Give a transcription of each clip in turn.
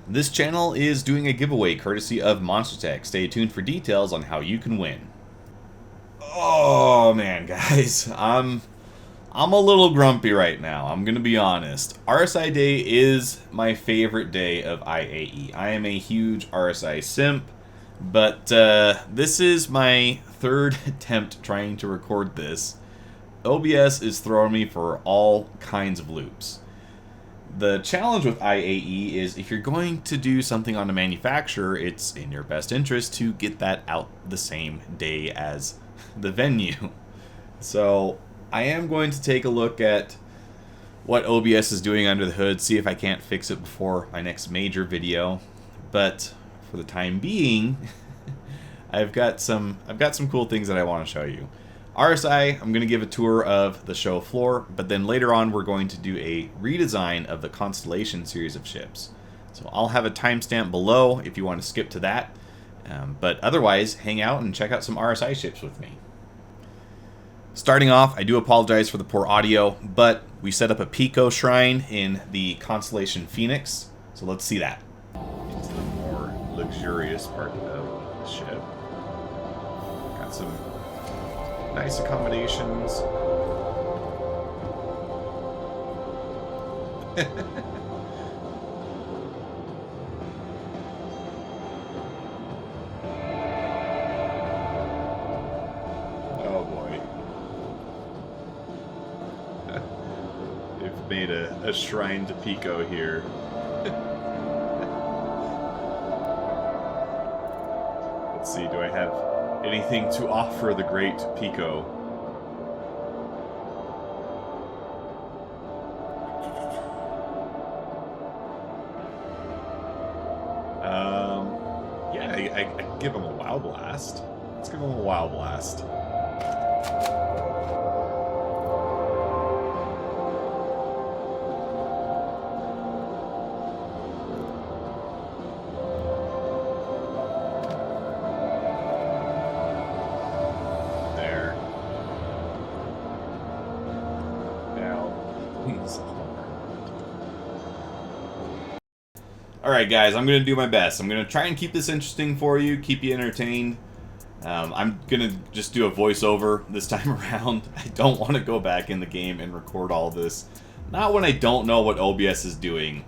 This channel is doing a giveaway courtesy of Monster Tech. Stay tuned for details on how you can win. Oh man, guys, I'm a little grumpy right now. I'm gonna be honest. RSI Day is my favorite day of IAE. I am a huge RSI simp, but this is my third attempt trying to record this. OBS is throwing me for all kinds of loops. The challenge with IAE is if you're going to do something on a manufacturer, it's in your best interest to get that out the same day as the venue. So I am going to take a look at what OBS is doing under the hood, see if I can't fix it before my next major video. But for the time being, I've got some cool things that I want to show you. RSI, I'm going to give a tour of the show floor, but then later on we're going to do a redesign of the Constellation series of ships. So I'll have a timestamp below if you want to skip to that. But otherwise, hang out and check out some RSI ships with me. Starting off, I do apologize for the poor audio, but we set up a Pico Shrine in the Constellation Phoenix, so let's see that. Into the more luxurious part of the ship. Got some nice accommodations. Oh boy. They've made a shrine to Pico here. Let's see, do I have anything to offer the great Pico? Yeah, I can give him a wow blast. Let's give him a wow blast. Alright guys, I'm going to do my best. I'm going to try and keep this interesting for you, keep you entertained. I'm going to just do a voiceover this time around. I don't want to go back in the game and record all this. Not when I don't know what OBS is doing.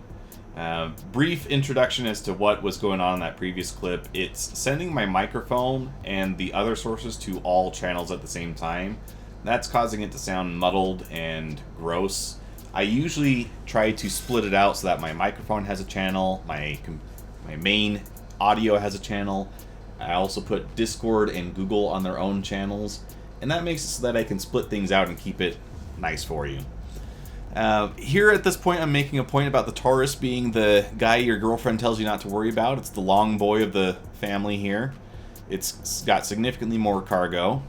Brief introduction as to what was going on in that previous clip. It's sending my microphone and the other sources to all channels at the same time. That's causing it to sound muddled and gross. I usually try to split it out so that my microphone has a channel, my main audio has a channel. I also put Discord and Google on their own channels, and that makes it so that I can split things out and keep it nice for you. Here at this point, I'm making a point about the Taurus being the guy your girlfriend tells you not to worry about. It's the long boy of the family here. It's got significantly more cargo.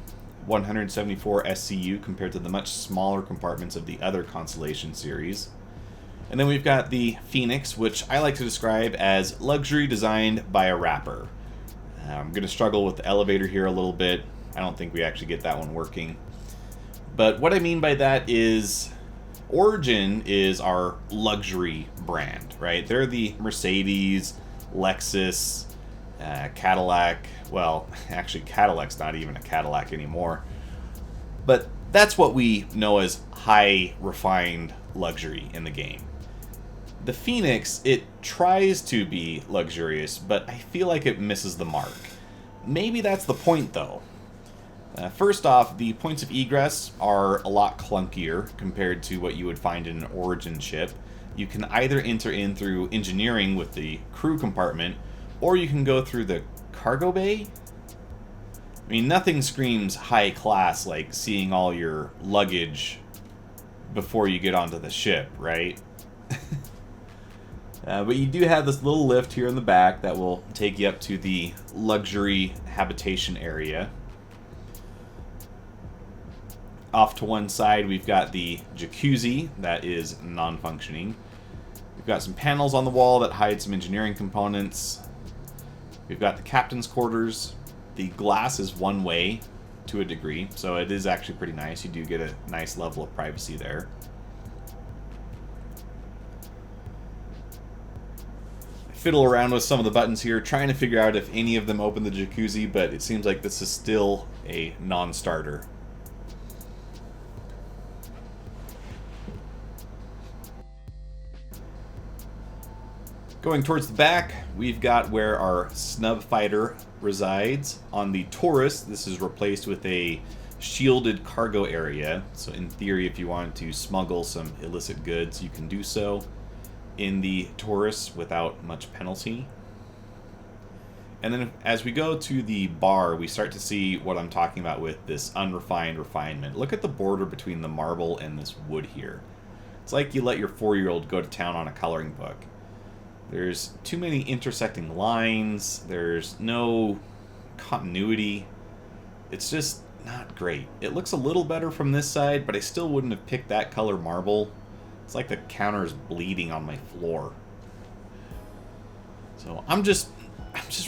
174 SCU compared to the much smaller compartments of the other Constellation series. And then we've got the Phoenix, which I like to describe as luxury designed by a rapper. I'm going to struggle with the elevator here a little bit. I don't think we actually get that one working. But what I mean by that is Origin is our luxury brand, right? They're the Mercedes, Lexus, Cadillac. Well, actually Cadillac's not even a Cadillac anymore. But that's what we know as high refined luxury in the game. The Phoenix, it tries to be luxurious, but I feel like it misses the mark. Maybe that's the point though. First off, the points of egress are a lot clunkier compared to what you would find in an Origin ship. You can either enter in through engineering with the crew compartment, or you can go through the cargo bay? I mean, nothing screams high class like seeing all your luggage before you get onto the ship, right? But you do have this little lift here in the back that will take you up to the luxury habitation area. Off to one side, we've got the jacuzzi that is non-functioning. We've got some panels on the wall that hide some engineering components. We've got the captain's quarters. The glass is one way to a degree, so it is actually pretty nice. You do get a nice level of privacy there. fiddle around with some of the buttons here, trying to figure out if any of them open the jacuzzi, but it seems like this is still a non-starter. Going towards the back, we've got where our snub fighter resides. On the Taurus, this is replaced with a shielded cargo area. So in theory, if you wanted to smuggle some illicit goods, you can do so in the Taurus without much penalty. And then as we go to the bar, we start to see what I'm talking about with this unrefined refinement. Look at the border between the marble and this wood here. It's like you let your 4-year-old go to town on a coloring book. There's too many intersecting lines. There's no continuity. It's just not great. It looks a little better from this side, but I still wouldn't have picked that color marble. It's like the counter is bleeding on my floor. So I'm just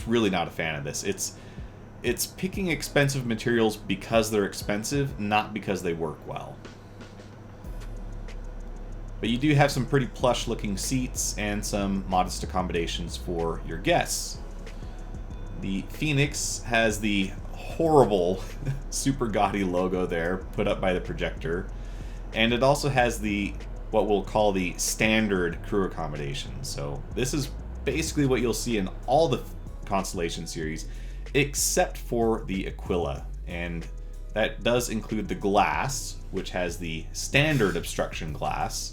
really not a fan of this. It's picking expensive materials because they're expensive, not because they work well. But you do have some pretty plush looking seats and some modest accommodations for your guests. The Phoenix has the horrible super gaudy logo there put up by the projector, and it also has the what we'll call the standard crew accommodation. So this is basically what you'll see in all the Constellation series except for the Aquila, and that does include the glass, which has the standard obstruction glass.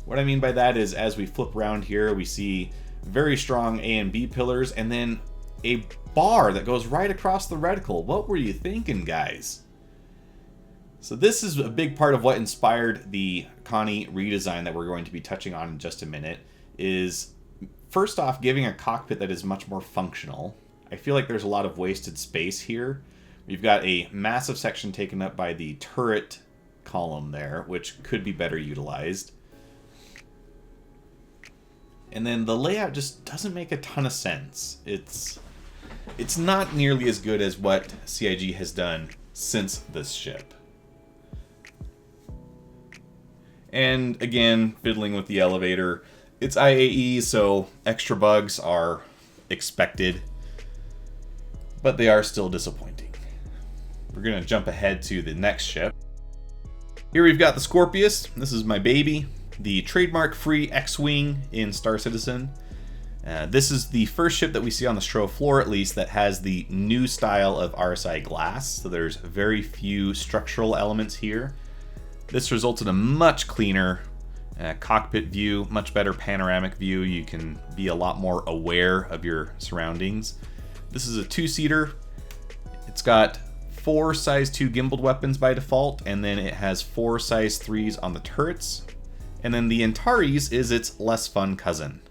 What I mean by that is as we flip around here, we see very strong A and B pillars and then a bar that goes right across the reticle. What were you thinking, guys? So this is a big part of what inspired the Connie redesign that we're going to be touching on in just a minute, is first off giving a cockpit that is much more functional. I feel like there's a lot of wasted space here. We've got a massive section taken up by the turret column there, which could be better utilized. And then the layout just doesn't make a ton of sense. It's not nearly as good as what CIG has done since this ship. And again, fiddling with the elevator. It's IAE, so extra bugs are expected, but they are still disappointing. We're going to jump ahead to the next ship. Here we've got the Scorpius. This is my baby. The trademark-free X-Wing in Star Citizen. This is the first ship that we see on the show floor, at least, that has the new style of RSI glass. So there's very few structural elements here. This results in a much cleaner cockpit view, much better panoramic view. You can be a lot more aware of your surroundings. This is a 2-seater. It's got 4 size 2 gimbaled weapons by default, and then it has 4 size 3s on the turrets. And then the Antares is its less fun cousin.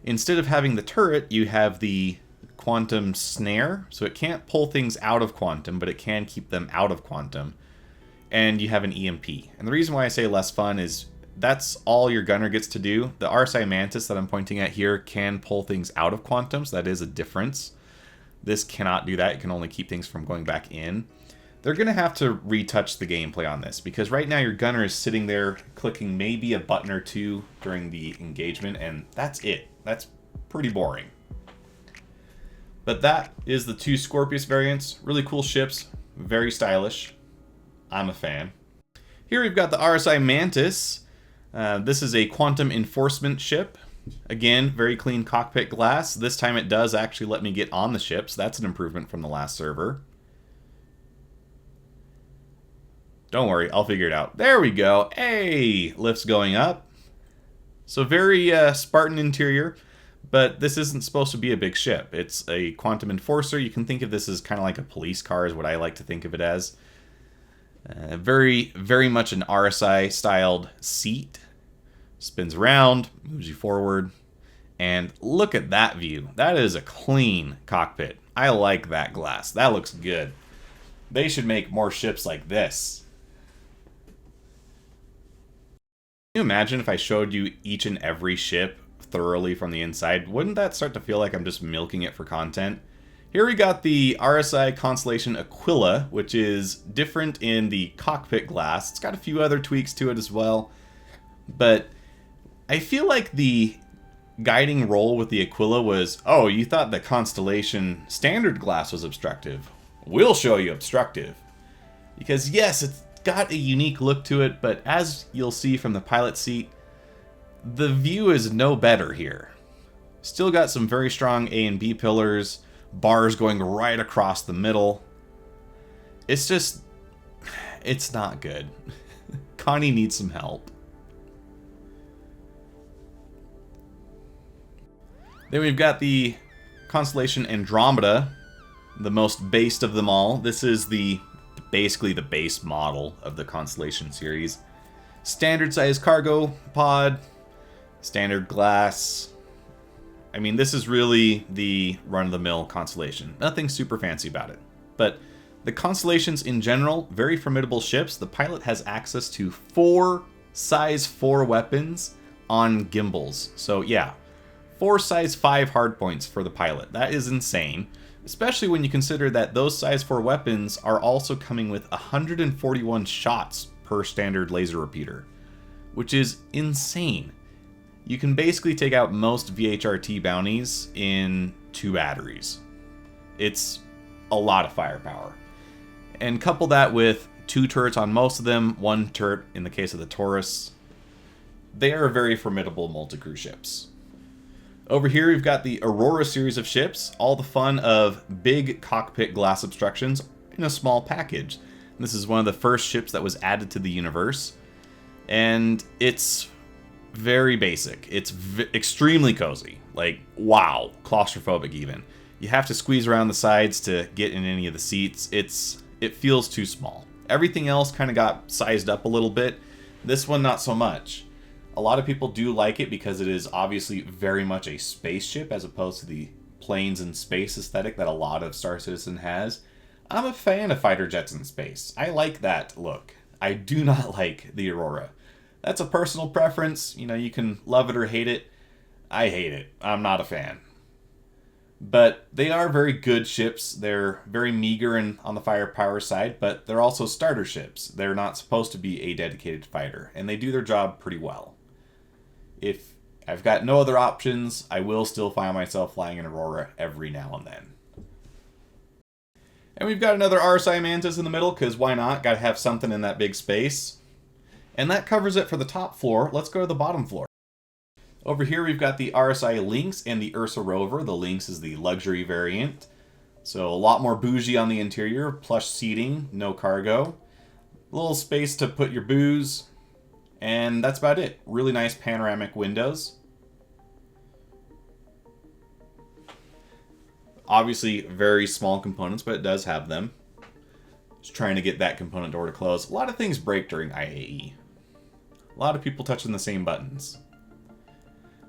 Instead of having the turret, you have the quantum snare, so it can't pull things out of quantum, but it can keep them out of quantum. And you have an EMP. And the reason why I say less fun is that's all your gunner gets to do. The RSI Mantis that I'm pointing at here can pull things out of quantum, so that is a difference. This cannot do that. It can only keep things from going back in. They're going to have to retouch the gameplay on this, because right now your gunner is sitting there clicking maybe a button or two during the engagement, and that's it. That's pretty boring. But that is the 2 Scorpius variants. Really cool ships, very stylish. I'm a fan. Here we've got the RSI Mantis. This is a quantum enforcement ship. Again, very clean cockpit glass. This time it does actually let me get on the ship, so that's an improvement from the last server. Don't worry, I'll figure it out. There we go. Hey, lift's going up. So very Spartan interior, but this isn't supposed to be a big ship. It's a quantum enforcer. You can think of this as kind of like a police car is what I like to think of it as. Very, very much an RSI styled seat. Spins around, moves you forward, and look at that view. That is a clean cockpit. I like that glass. That looks good. They should make more ships like this. Can you imagine if I showed you each and every ship thoroughly from the inside? Wouldn't that start to feel like I'm just milking it for content? Here we got the RSI Constellation Aquila, which is different in the cockpit glass. It's got a few other tweaks to it as well. But I feel like the guiding role with the Aquila was, oh, you thought the Constellation standard glass was obstructive. We'll show you obstructive. Because yes, it's got a unique look to it, but as you'll see from the pilot seat, the view is no better here. Still got some very strong A and B pillars, bars going right across the middle. It's just, it's not good. Connie needs some help. Then we've got the Constellation Andromeda, the most based of them all. This is basically the base model of the Constellation series. Standard size cargo pod, standard glass. I mean, this is really the run-of-the-mill Constellation. Nothing super fancy about it. But the Constellations in general, very formidable ships. The pilot has access to 4 size 4 weapons on gimbals. So yeah, 4 size 5 hardpoints for the pilot. That is insane. Especially when you consider that those size 4 weapons are also coming with 141 shots per standard laser repeater. Which is insane. You can basically take out most VHRT bounties in 2 batteries. It's a lot of firepower. And couple that with 2 turrets on most of them, 1 turret in the case of the Taurus. They are very formidable multi-crew ships. Over here we've got the Aurora series of ships, all the fun of big cockpit glass obstructions in a small package. This is one of the first ships that was added to the universe, and it's very basic. It's extremely cozy. Like, wow, claustrophobic even. You have to squeeze around the sides to get in any of the seats. It feels too small. Everything else kind of got sized up a little bit. This one, not so much. A lot of people do like it because it is obviously very much a spaceship as opposed to the planes in space aesthetic that a lot of Star Citizen has. I'm a fan of fighter jets in space. I like that look. I do not like the Aurora. That's a personal preference. You know, you can love it or hate it. I hate it. I'm not a fan. But they are very good ships. They're very meager on the firepower side, but they're also starter ships. They're not supposed to be a dedicated fighter, and they do their job pretty well. If I've got no other options, I will still find myself flying an Aurora every now and then. And we've got another RSI Mantis in the middle, because why not? Got to have something in that big space. And that covers it for the top floor. Let's go to the bottom floor. Over here we've got the RSI Lynx and the Ursa Rover. The Lynx is the luxury variant. So a lot more bougie on the interior. Plush seating, no cargo. A little space to put your booze. And that's about it. Really nice panoramic windows. Obviously very small components, but it does have them. Just trying to get that component door to close. A lot of things break during IAE. A lot of people touching the same buttons.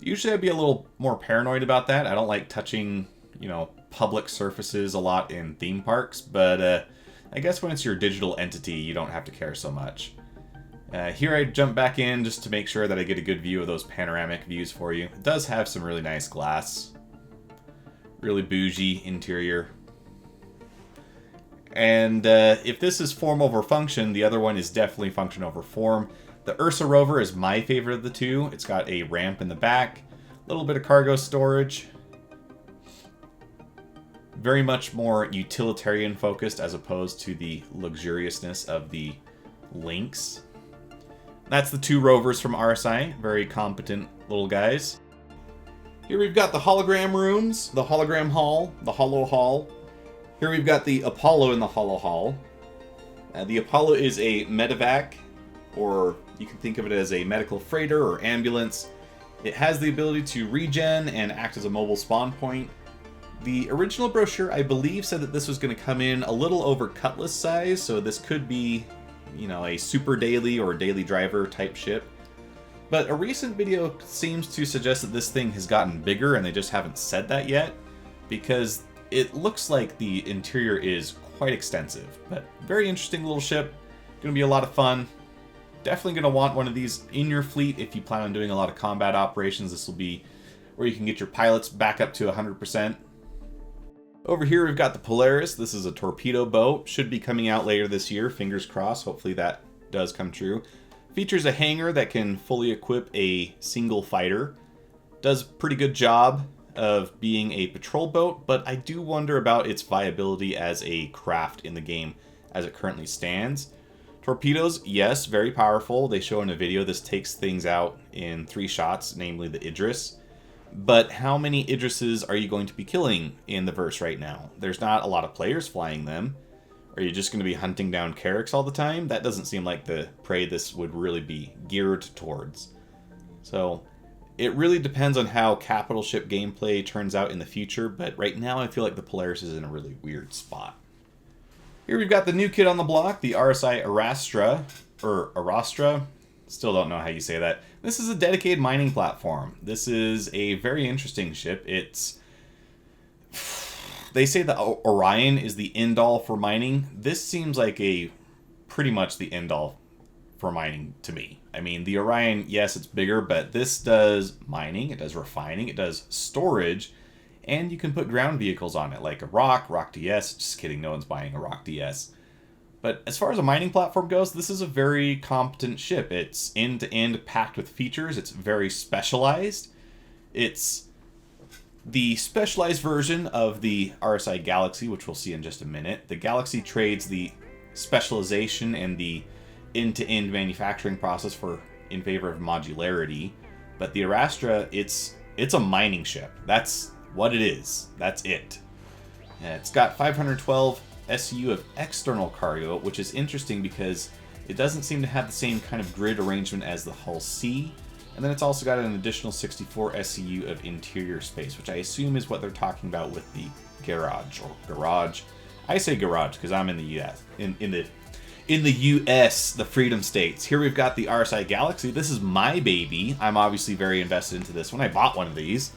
Usually I'd be a little more paranoid about that. I don't like touching, public surfaces a lot in theme parks, but I guess when it's your digital entity, you don't have to care so much. Here I jump back in just to make sure that I get a good view of those panoramic views for you. It does have some really nice glass. Really bougie interior. And if this is form over function, the other one is definitely function over form. The Ursa Rover is my favorite of the two. It's got a ramp in the back, a little bit of cargo storage. Very much more utilitarian focused as opposed to the luxuriousness of the Lynx. That's the 2 rovers from RSI. Very competent little guys. Here we've got the hologram rooms, the hologram hall, the holo hall. Here we've got the Apollo in the holo hall. The Apollo is a medevac, or you can think of it as a medical freighter or ambulance. It has the ability to regen and act as a mobile spawn point. The original brochure, I believe, said that this was going to come in a little over Cutlass size, so this could be, a super daily or daily driver type ship. But a recent video seems to suggest that this thing has gotten bigger, and they just haven't said that yet, because it looks like the interior is quite extensive. But very interesting little ship. Going to be a lot of fun. Definitely going to want one of these in your fleet if you plan on doing a lot of combat operations. This will be where you can get your pilots back up to 100%. Over here we've got the Polaris. This is a torpedo boat. Should be coming out later this year. Fingers crossed. Hopefully that does come true. Features a hangar that can fully equip a single fighter. Does a pretty good job of being a patrol boat, but I do wonder about its viability as a craft in the game as it currently stands. Torpedoes, yes, very powerful. They show in a video this takes things out in 3 shots, namely the Idris. But how many Idrises are you going to be killing in the verse right now? There's not a lot of players flying them. Are you just going to be hunting down Carracks all the time? That doesn't seem like the prey this would really be geared towards. So it really depends on how capital ship gameplay turns out in the future, but right now I feel like the Polaris is in a really weird spot. Here we've got the new kid on the block, the RSI Arastra. Still don't know how you say that. This is a dedicated mining platform. This is a very interesting ship. They say the Orion is the end-all for mining. This seems like pretty much the end-all for mining to me. I mean, the Orion, yes, it's bigger, but this does mining, it does refining, it does storage, and you can put ground vehicles on it, like a Rock DS. Just kidding, no one's buying a Rock DS. But as far as a mining platform goes, this is a very competent ship. It's end-to-end packed with features. It's very specialized. It's the specialized version of the RSI Galaxy, which we'll see in just a minute. The Galaxy trades the specialization and the end-to-end manufacturing process in favor of modularity. But the Arastra, it's a mining ship. That's what it is. That's it. It's got 512 SU of external cargo, which is interesting because it doesn't seem to have the same kind of grid arrangement as the Hull C. And then it's also got an additional 64 SCU of interior space, which I assume is what they're talking about with the garage or garage. I say garage because I'm in the US. In the US, the Freedom States. Here we've got the RSI Galaxy. This is my baby. I'm obviously very invested into this one. I bought one of these.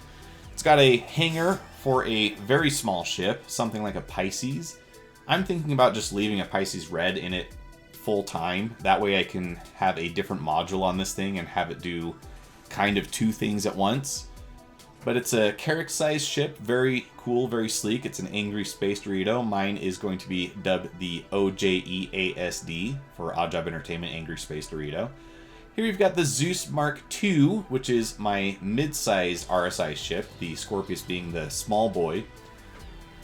It's got a hangar for a very small ship, something like a Pisces. I'm thinking about just leaving a Pisces Red in it full time. That way I can have a different module on this thing and have it do kind of 2 things at once. But it's a Carrack-sized ship, very cool, very sleek. It's an Angry Space Dorito. Mine is going to be dubbed the OJEASD for Odd Job Entertainment Angry Space Dorito. Here we've got the Zeus Mark II, which is my mid-sized RSI ship, the Scorpius being the small boy.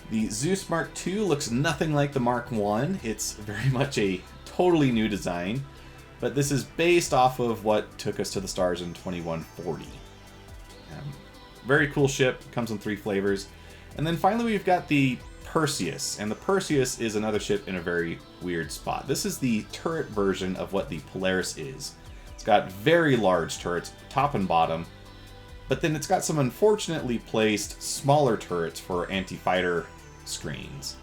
The Zeus Mark II looks nothing like the Mark I. It's very much a totally new design, but this is based off of what took us to the stars in 2140. Very cool ship, comes in 3 flavors. And then finally we've got the Perseus, and the Perseus is another ship in a very weird spot. This is the turret version of what the Polaris is. It's got very large turrets, top and bottom, but then it's got some unfortunately placed smaller turrets for anti-fighter screens.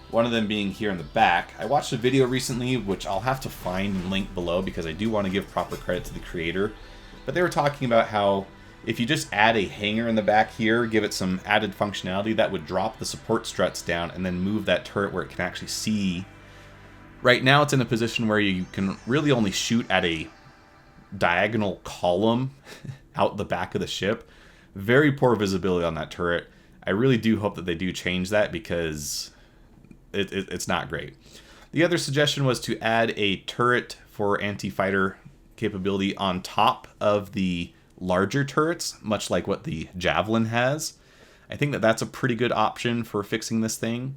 One of them being here in the back. I watched a video recently, which I'll have to find and link below because I do want to give proper credit to the creator. But they were talking about how if you just add a hangar in the back here, give it some added functionality, that would drop the support struts down and then move that turret where it can actually see. Right now it's in a position where you can really only shoot at a diagonal column out the back of the ship. Very poor visibility on that turret. I really do hope that they do change that because it's not great. The other suggestion was to add a turret for anti-fighter capability on top of the larger turrets, much like what the Javelin has. I think that that's a pretty good option for fixing this thing.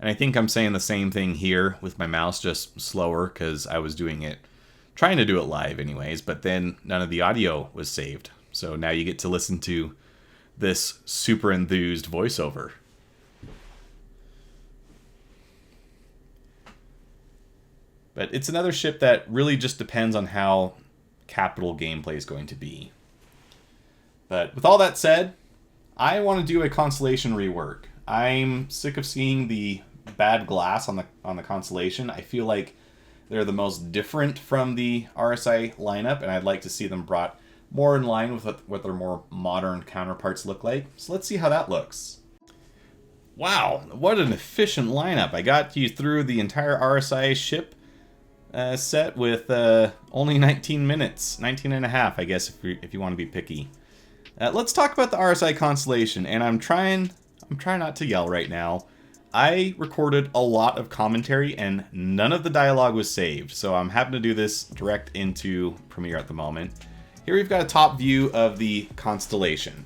And I think I'm saying the same thing here with my mouse, just slower, because I was trying to do it live anyways, but then none of the audio was saved. So now you get to listen to this super enthused voiceover. But it's another ship that really just depends on how capital gameplay is going to be. But with all that said, I want to do a Constellation rework. I'm sick of seeing the bad glass on the Constellation. I feel like they're the most different from the RSI lineup, and I'd like to see them brought more in line with what their more modern counterparts look like. So let's see how that looks. Wow, what an efficient lineup. I got you through the entire RSI ship set with only 19 minutes, 19 and a half, I guess, if you want to be picky. Let's talk about the RSI Constellation, and I'm trying not to yell right now. I recorded a lot of commentary and none of the dialogue was saved, so I'm having to do this direct into Premiere at the moment. Here we've got a top view of the Constellation.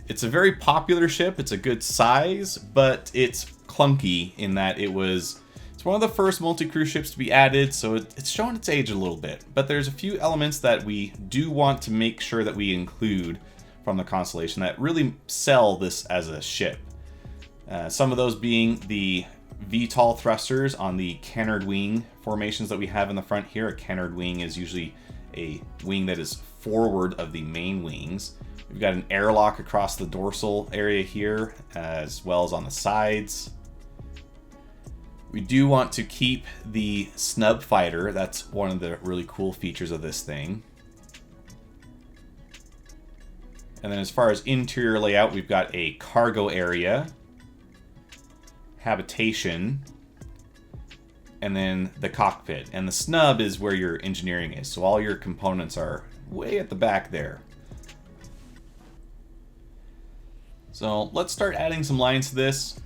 It's a very popular ship, it's a good size, but it's clunky in that it's one of the first multi-crew ships to be added, so it's showing its age a little bit. But there's a few elements that we do want to make sure that we include from the Constellation that really sell this as a ship. Some of those being the VTOL thrusters on the canard wing formations that we have in the front here. A canard wing is usually a wing that is forward of the main wings. We've got an airlock across the dorsal area here, as well as on the sides. We do want to keep the snub fighter. That's one of the really cool features of this thing. And then as far as interior layout, we've got a cargo area, habitation, and then the cockpit. And the snub is where your engineering is, so all your components are way at the back there. So let's start adding some lines to this,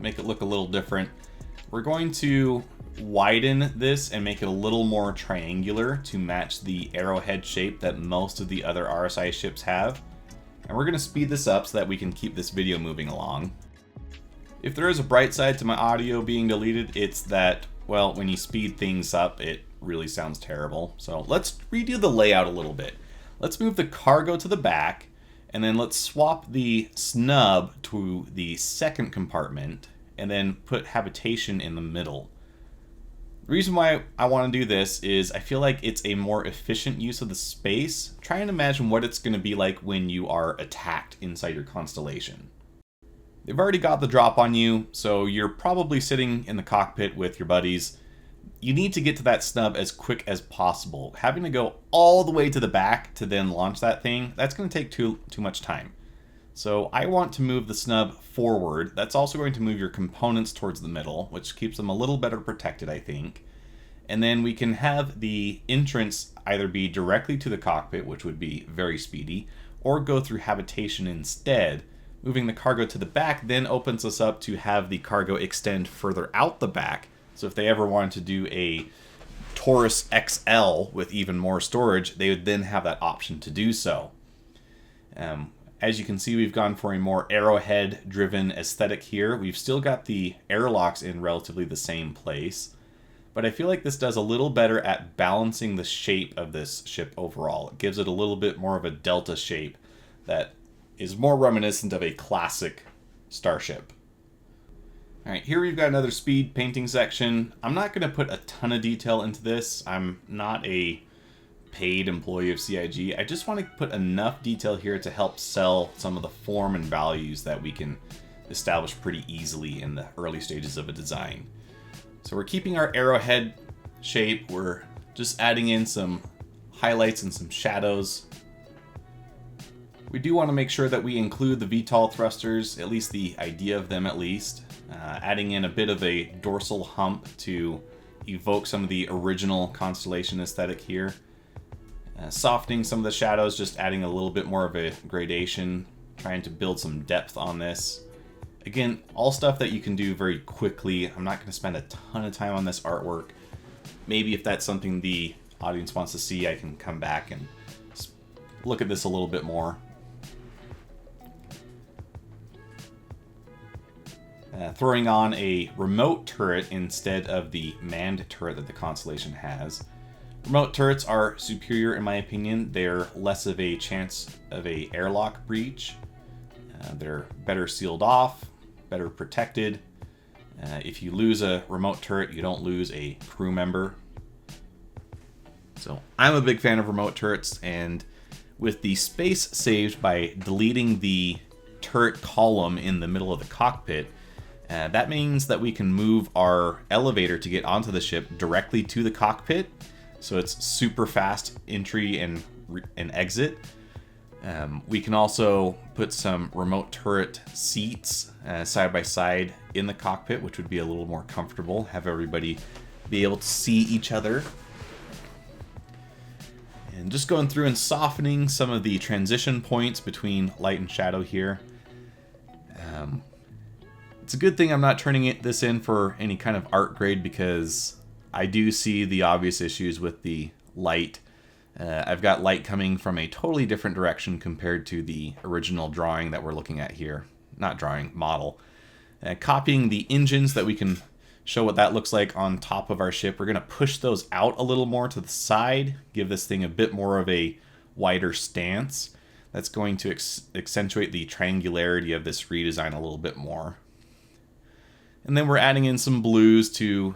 make it look a little different. We're going to widen this and make it a little more triangular to match the arrowhead shape that most of the other RSI ships have. And we're going to speed this up so that we can keep this video moving along. If there is a bright side to my audio being deleted, it's that, well, when you speed things up, it really sounds terrible. So let's redo the layout a little bit. Let's move the cargo to the back, and then let's swap the snub to the second compartment, and then put habitation in the middle. The reason why I want to do this is I feel like it's a more efficient use of the space. Try and imagine what it's going to be like when you are attacked inside your Constellation. They've already got the drop on you, so you're probably sitting in the cockpit with your buddies. You need to get to that snub as quick as possible. Having to go all the way to the back to then launch that thing, that's going to take too much time. So I want to move the snub forward. That's also going to move your components towards the middle, which keeps them a little better protected, I think. And then we can have the entrance either be directly to the cockpit, which would be very speedy, or go through habitation instead. Moving the cargo to the back then opens us up to have the cargo extend further out the back. So if they ever wanted to do a Taurus XL with even more storage, they would then have that option to do so. As you can see, we've gone for a more arrowhead-driven aesthetic here. We've still got the airlocks in relatively the same place, but I feel like this does a little better at balancing the shape of this ship overall. It gives it a little bit more of a delta shape that is more reminiscent of a classic starship. Alright, here we've got another speed painting section. I'm not going to put a ton of detail into this. I'm not a paid employee of CIG. I just want to put enough detail here to help sell some of the form and values that we can establish pretty easily in the early stages of a design. So we're keeping our arrowhead shape. We're just adding in some highlights and some shadows. We do want to make sure that we include the VTOL thrusters, at least the idea of them at least. Adding in a bit of a dorsal hump to evoke some of the original Constellation aesthetic here. Softening some of the shadows, just adding a little bit more of a gradation, trying to build some depth on this. Again, all stuff that you can do very quickly. I'm not going to spend a ton of time on this artwork. Maybe if that's something the audience wants to see, I can come back and look at this a little bit more. Throwing on a remote turret instead of the manned turret that the Constellation has. Remote turrets are superior in my opinion. They're less of a chance of a airlock breach. They're better sealed off, better protected. If you lose a remote turret, you don't lose a crew member. So I'm a big fan of remote turrets, and with the space saved by deleting the turret column in the middle of the cockpit, that means that we can move our elevator to get onto the ship directly to the cockpit. So it's super fast entry and exit. We can also put some remote turret seats side by side in the cockpit, which would be a little more comfortable. Have everybody be able to see each other. And just going through and softening some of the transition points between light and shadow here. It's a good thing I'm not turning this in for any kind of art grade, because I do see the obvious issues with the light. I've got light coming from a totally different direction compared to the original drawing that we're looking at here. Not drawing, model. Copying the engines that we can show what that looks like on top of our ship. We're going to push those out a little more to the side, give this thing a bit more of a wider stance. That's going to accentuate the triangularity of this redesign a little bit more. And then we're adding in some blues to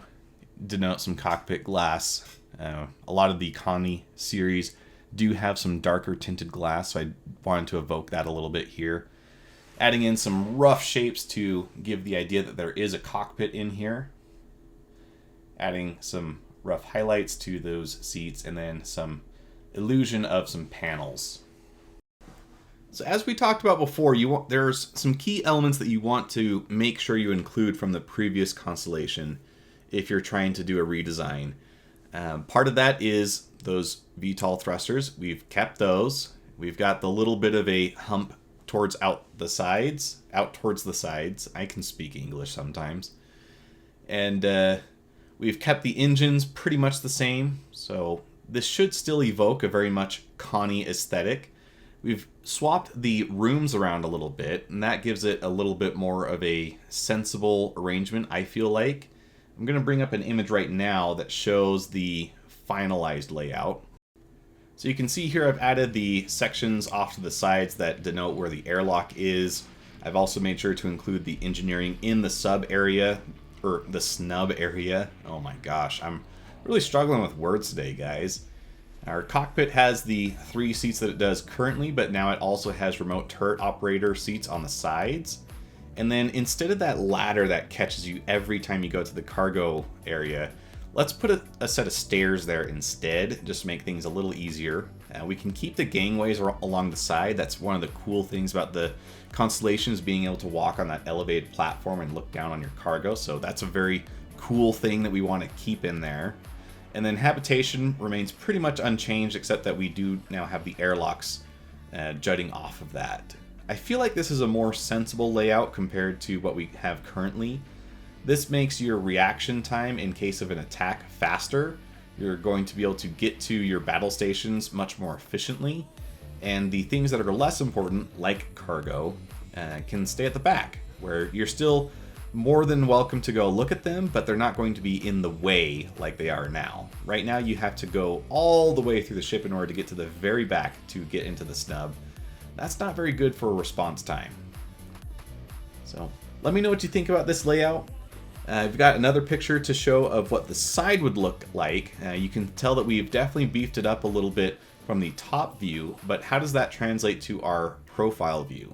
denote some cockpit glass. A lot of the Connie series do have some darker tinted glass, so I wanted to evoke that a little bit here. Adding in some rough shapes to give the idea that there is a cockpit in here. Adding some rough highlights to those seats, and then some illusion of some panels. So as we talked about before, there's some key elements that you want to make sure you include from the previous constellation if you're trying to do a redesign. Part of that is those VTOL thrusters. We've kept those. We've got the little bit of a hump out towards the sides. I can speak English sometimes. And we've kept the engines pretty much the same. So this should still evoke a very much Connie aesthetic. We've swapped the rooms around a little bit, and that gives it a little bit more of a sensible arrangement, I feel like. I'm going to bring up an image right now that shows the finalized layout. So you can see here I've added the sections off to the sides that denote where the airlock is. I've also made sure to include the engineering in the sub area, or the snub area. Oh my gosh, I'm really struggling with words today, guys. Our cockpit has the 3 seats that it does currently, but now it also has remote turret operator seats on the sides. And then instead of that ladder that catches you every time you go to the cargo area, let's put a set of stairs there instead, just to make things a little easier. We can keep the gangways along the side. That's one of the cool things about the Constellations, being able to walk on that elevated platform and look down on your cargo. So that's a very cool thing that we want to keep in there. And then habitation remains pretty much unchanged, except that we do now have the airlocks jutting off of that. I feel like this is a more sensible layout compared to what we have currently. This makes your reaction time in case of an attack faster. You're going to be able to get to your battle stations much more efficiently. And the things that are less important, like cargo, can stay at the back, where you're still more than welcome to go look at them, but they're not going to be in the way like they are now. Right now you have to go all the way through the ship in order to get to the very back to get into the snub. That's not very good for response time. So let me know what you think about this layout. I've got another picture to show of what the side would look like. You can tell that we've definitely beefed it up a little bit from the top view, but how does that translate to our profile view?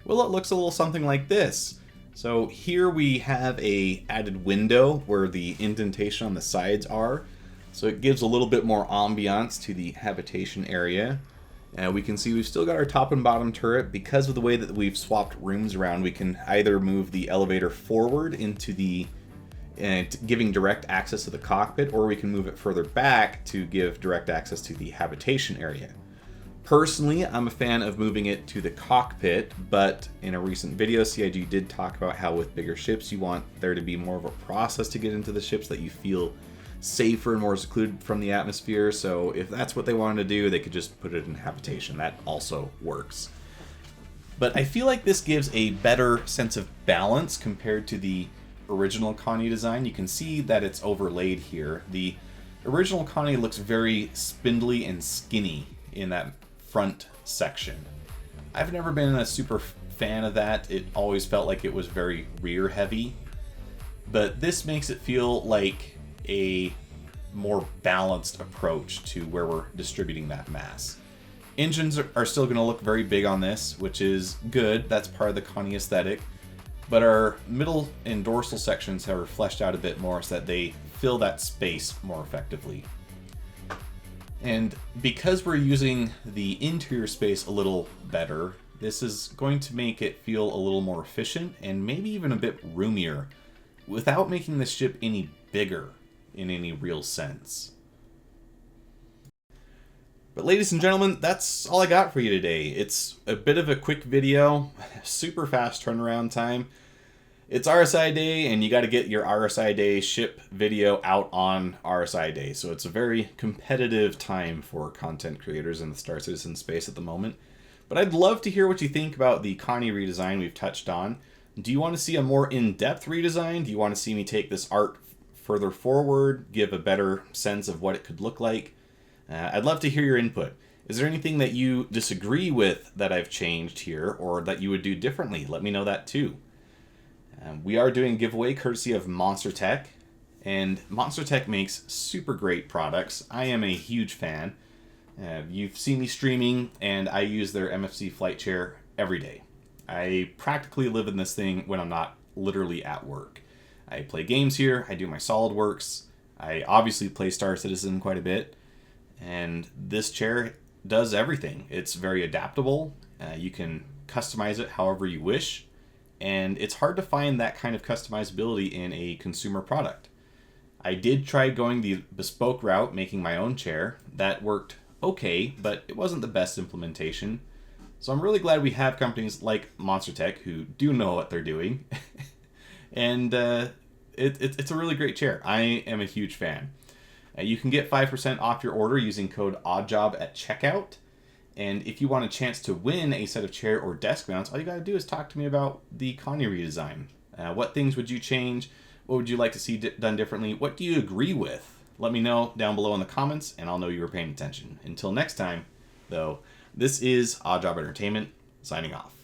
Well, it looks a little something like this. So here we have a added window where the indentation on the sides are. So it gives a little bit more ambiance to the habitation area. We can see we've still got our top and bottom turret. Because of the way that we've swapped rooms around, we can either move the elevator forward into the giving direct access to the cockpit, or we can move it further back to give direct access to the habitation area. Personally, I'm a fan of moving it to the cockpit, but in a recent video, CIG did talk about how with bigger ships, you want there to be more of a process to get into the ships, that you feel safer and more secluded from the atmosphere. So if that's what they wanted to do, they could just put it in habitation. That also works. But I feel like this gives a better sense of balance compared to the original Connie design. You can see that it's overlaid here. The original Connie looks very spindly and skinny in that front section. I've never been a super fan of that. It always felt like it was very rear heavy. But this makes it feel like a more balanced approach to where we're distributing that mass. Engines are still going to look very big on this, which is good. That's part of the Connie aesthetic. But our middle and dorsal sections are fleshed out a bit more so that they fill that space more effectively. And because we're using the interior space a little better, this is going to make it feel a little more efficient and maybe even a bit roomier without making the ship any bigger in any real sense. But ladies and gentlemen, that's all I got for you today. It's a bit of a quick video, super fast turnaround time. It's RSI Day, and you got to get your RSI Day ship video out on RSI Day. So it's a very competitive time for content creators in the Star Citizen space at the moment. But I'd love to hear what you think about the Connie redesign we've touched on. Do you want to see a more in-depth redesign? Do you want to see me take this art further forward, give a better sense of what it could look like? I'd love to hear your input. Is there anything that you disagree with that I've changed here, or that you would do differently? Let me know that too. We are doing a giveaway courtesy of Monster Tech, and Monster Tech makes super great products. I am a huge fan. You've seen me streaming, and I use their MFC flight chair every day. I practically live in this thing when I'm not literally at work. I play games here, I do my SolidWorks, I obviously play Star Citizen quite a bit, and this chair does everything. It's very adaptable, you can customize it however you wish, and it's hard to find that kind of customizability in a consumer product. I did try going the bespoke route, making my own chair. That worked okay, but it wasn't the best implementation. So I'm really glad we have companies like Monster Tech who do know what they're doing. And it's a really great chair. I am a huge fan. You can get 5% off your order using code ODDJOB at checkout. And if you want a chance to win a set of chair or desk mounts, all you got to do is talk to me about the Connie redesign. What things would you change? What would you like to see done differently? What do you agree with? Let me know down below in the comments, and I'll know you were paying attention. Until next time, though, this is Odd Job Entertainment, signing off.